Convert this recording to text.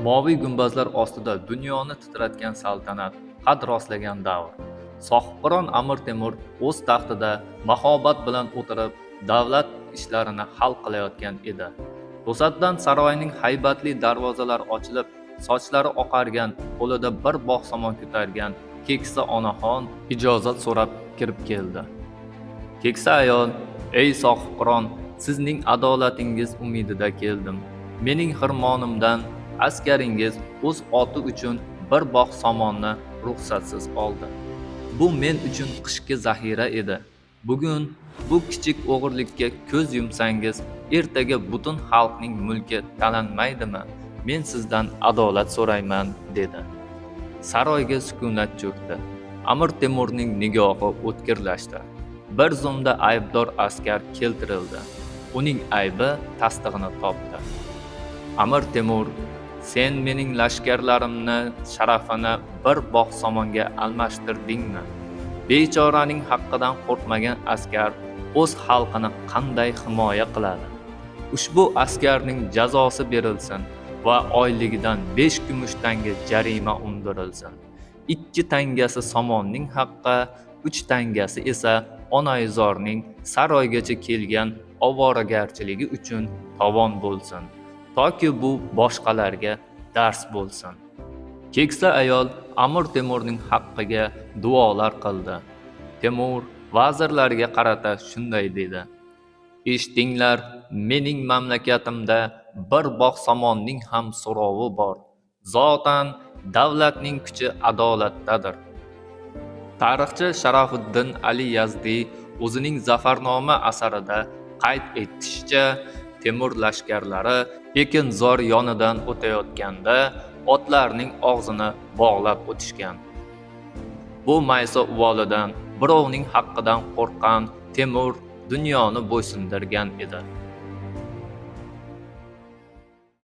Moviy gumbazlar ostida dunyoni titratgan saltanat, qad rostlagan davr. Sohibqiron Amir Temur o'z taxtida mahobat bilan o'tirib, davlat ishlarini hal qilayotgan edi. To'satdan saroyning haybatli darvozalari ochilib, sochlari oqargan, qo'lida bir bog' somon ko'targan keksa onaxon ijozat so'rab kirib keldi. Keksa ayol: "Ey sohibqiron, sizning adolatingiz umidida keldim. Mening xirmonimdan askaringiz o'z oti uchun bir bog' somonni ruxsatsiz oldi. Bu men uchun qishki zaxira edi. Bugun bu kichik o'g'irlikka ko'z yumsangiz, ertaga butun xalqning mulki talanmaydimi? Men sizdan adolat so'rayman", dedi. Saroyga sukunat cho'kdi. Amir Temurning nigohi o'tkirlashdi. Bir zumda aybdor askar keltirildi. Uning aybi tasdig'ini topdi. Amir Temur: "Sen mening lashkarlarimni sharafini bir bog' somonga almashtirdingmi? Bechoraning haqqidan qo'rqmagan askar o'z xalqini qanday himoya qiladi? Ushbu askarning jazosi berilsin va oyligidan 5 kumush tanga jarima undirilsin. 2 tangasi somonning haqqi, 3 tangasi esa onaizorning saroygacha kelgan ovoragarchiligi uchun tovon bo'lsin, toki bu boshqalarga dars bo'lsin." Keksa ayol Amir Temurning haqqiga duolar qildi. Temur vazirlarga qarata shunday dedi: "Eshitinglar, mening mamlakatimda bir bog' somonning ham so'rovi bor. Zotan davlatning kuchi adolatdadir." Tarixchi Sharofiddin Ali Yazdiy o'zining Zafarnoma asarida qayd etishicha, Temur lashkarlari Ekinzor yonidan o'tayotganda otlarning og'zini bog'lab o'tishgan. Bu maysa uvolidan birovning haqqidan qo'rqqan Temur dunyoni bo'ysundirgan edi.